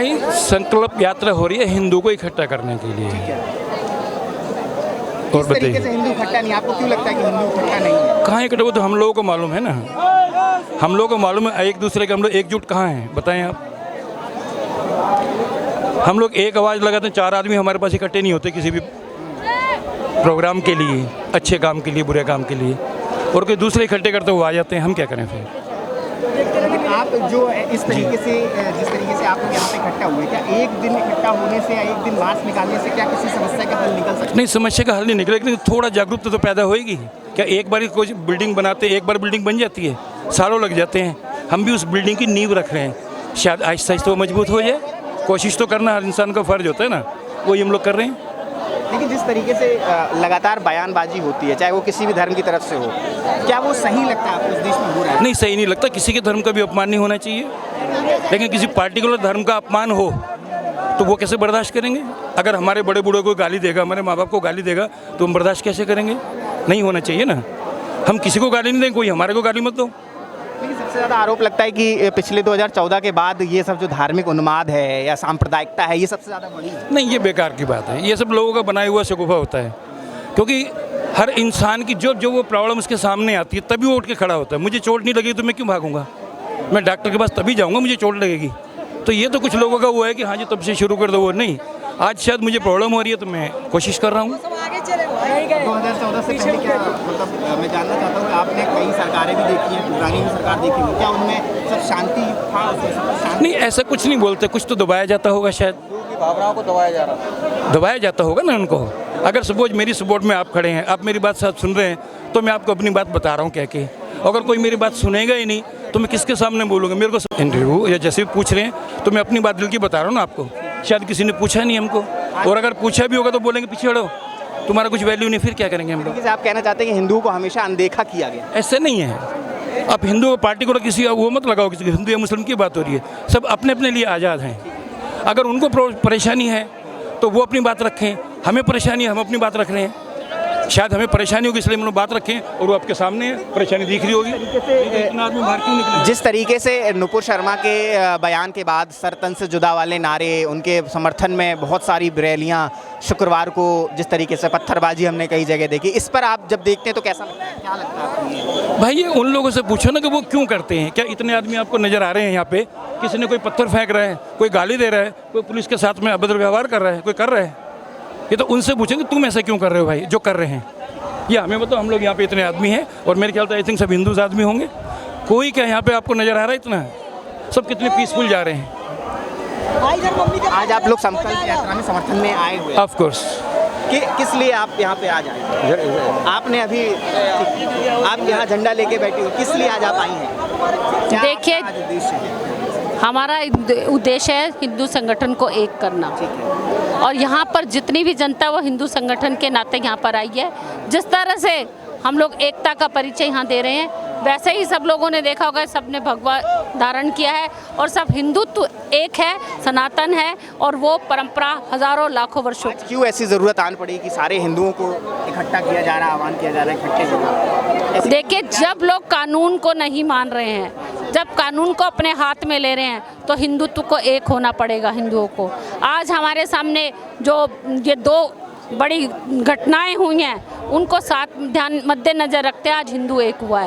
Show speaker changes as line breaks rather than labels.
भाई संकल्प यात्रा हो रही है हिंदू को इकट्ठा करने के लिए। और
किस तरीके से हिंदू इकट्ठा नहीं, आपको क्यों लगता है कि हिंदू इकट्ठा नहीं है?
कहाँ इकट्ठा हो तो हम लोगों को मालूम है ना, हम लोगों को मालूम है एक दूसरे के, हम लोग एकजुट कहाँ हैं बताएं आप। हम लोग एक आवाज़ लगाते हैं, 4 आदमी हमारे पास इकट्ठे नहीं होते किसी भी प्रोग्राम के लिए, अच्छे काम के लिए बुरे काम के लिए, और कोई दूसरे इकट्ठे करते हुए आ जाते हैं, हम क्या करें फिर।
लेकिन आप जो इस तरीके से जिस तरीके से आप लोग यहाँ पे इकट्ठा हुए, क्या एक दिन इकट्ठा होने से या एक दिन मार्च निकालने से क्या किसी समस्या का हल निकल सकता है?
नहीं, समस्या का हल नहीं निकलेगा, लेकिन थोड़ा जागरूकता तो पैदा होएगी। क्या एक बार कोई बिल्डिंग बनाते, एक बार बिल्डिंग बन जाती है, सालों लग जाते हैं। हम भी उस बिल्डिंग की नींव रख रहे हैं, शायद आहिस्ता आहिस्ता वो मजबूत हो जाए। कोशिश तो करना हर इंसान का फ़र्ज होता है ना, वही हम लोग कर रहे हैं।
लेकिन जिस तरीके से लगातार बयानबाजी होती है, चाहे वो किसी भी धर्म की तरफ से हो, क्या वो सही लगता है आपको? इस देश में हो रहा है?
नहीं, सही नहीं लगता। किसी के धर्म का भी अपमान नहीं होना चाहिए, लेकिन किसी पार्टिकुलर धर्म का अपमान हो तो वो कैसे बर्दाश्त करेंगे? अगर हमारे बड़े बूढ़ों को गाली देगा, हमारे माँ बाप को गाली देगा, तो हम बर्दाश्त कैसे करेंगे? नहीं होना चाहिए ना। हम किसी को गाली नहीं देंगे, कोई हमारे को गाली मत दो।
लेकिन सबसे ज़्यादा आरोप लगता है कि पिछले 2014 के बाद ये सब जो धार्मिक उन्माद है या सांप्रदायिकता है, ये सबसे ज़्यादा बढ़ी है।
नहीं, ये बेकार की बात है। ये सब लोगों का बनाया हुआ शगुफा होता है, क्योंकि हर इंसान की जो वो प्रॉब्लम उसके सामने आती है तभी वो उठ के खड़ा होता है। मुझे चोट नहीं लगी तो मैं क्यों भागूंगा? मैं डॉक्टर के पास तभी जाऊंगा मुझे चोट लगेगी। तो ये तो कुछ लोगों का वो है कि हाँ जी तब से शुरू कर दो, वो नहीं। आज शायद मुझे प्रॉब्लम हो रही है तो मैं कोशिश कर रहा हूँ।
2014 से पहले क्या, मतलब मैं जानना चाहता हूँ, आपने कई सरकारें भी देखी हैं, पुरानी भी सरकार देखी हुई, क्या उनमें सब शांति था?
नहीं, ऐसा कुछ नहीं बोलते, कुछ तो दबाया जाता होगा, शायद
भावनाओं को दबाया जा रहा,
दबाया जाता होगा ना उनको। अगर सपोज मेरी सपोर्ट में आप खड़े हैं, आप मेरी बात साथ सुन रहे हैं, तो मैं आपको अपनी बात बता रहा हूँ कह के। अगर कोई मेरी बात सुनेगा ही नहीं तो मैं किसके सामने बोलूँगा? मेरे को इंटरव्यू या जैसे भी पूछ रहे हैं तो मैं अपनी बात दिल की बता रहा हूँ ना आपको। शायद किसी ने पूछा नहीं हमको, और अगर पूछा भी होगा तो बोलेंगे पीछे हटो, तुम्हारा कुछ वैल्यू नहीं। फिर क्या करेंगे हम लोग?
आप कहना चाहते हैं कि हिंदुओं को हमेशा अनदेखा किया गया?
ऐसे नहीं है। अब हिंदू पार्टी को किसी वो मत लगाओ, किसी हिंदू या मुस्लिम की बात हो रही है। सब अपने अपने लिए आज़ाद हैं। अगर उनको परेशानी है तो वो अपनी बात रखें, हमें परेशानी है हम अपनी बात रख रहे हैं। शायद हमें परेशानी होगी इसलिए हम लोग बात रखें, और वो आपके सामने है, परेशानी दिख रही होगी। इतना आदमी बाहर क्यों निकले?
जिस तरीके से नुपुर शर्मा के बयान के बाद सर तन से जुदा वाले नारे, उनके समर्थन में बहुत सारी रैलियां, शुक्रवार को जिस तरीके से पत्थरबाजी हमने कई जगह देखी, इस पर आप जब देखते हैं तो कैसा लगता है? क्या लगता है आपको?
भाई ये उन लोगों से पूछो ना कि वो क्यों करते हैं। क्या इतने आदमी आपको नज़र आ रहे हैं यहाँ पे? किसी ने कोई पत्थर फेंक रहा है, कोई गाली दे रहा है, कोई पुलिस के साथ में अभद्र व्यवहार कर रहा है, कोई कर रहा है? ये तो उनसे पूछेंगे तुम ऐसा क्यों कर रहे हो भाई, जो कर रहे हैं। ये हमें बताओ, हम लोग यहाँ पे इतने आदमी हैं, और मेरे ख्याल से आई थिंक सब हिंदूज आदमी होंगे। कोई क्या यहाँ पे आपको नज़र आ रहा है इतना? सब कितने पीसफुल जा रहे हैं।
आज आप लोग संकल्प यात्रा में समर्थन में आए हुए,
ऑफ कोर्स।
किस लिए आप यहाँ पे आज आए? आपने अभी आप यहाँ झंडा लेके बैठे हो, किस लिए आज आप आई हैं?
देखिए, हमारा उद्देश्य है हिंदू संगठन को एक करना, और यहाँ पर जितनी भी जनता वो हिंदू संगठन के नाते यहाँ पर आई है। जिस तरह से हम लोग एकता का परिचय यहाँ दे रहे हैं, वैसे ही सब लोगों ने देखा होगा, सबने भगवा धारण किया है, और सब हिंदुत्व एक है, सनातन है, और वो परंपरा हजारों लाखों वर्षों।
क्यों ऐसी ज़रूरत आन पड़ी कि सारे हिंदुओं को इकट्ठा किया जा रहा है, आह्वान किया जा रहा है इकट्ठे होना?
देखिए, जब लोग कानून को नहीं मान रहे हैं, जब कानून को अपने हाथ में ले रहे हैं, तो हिंदुत्व को एक होना पड़ेगा हिंदुओं को। आज हमारे सामने जो ये 2 बड़ी घटनाएं हुई हैं, उनको साथ मद्देनजर रखते आज हिंदू एक हुआ है।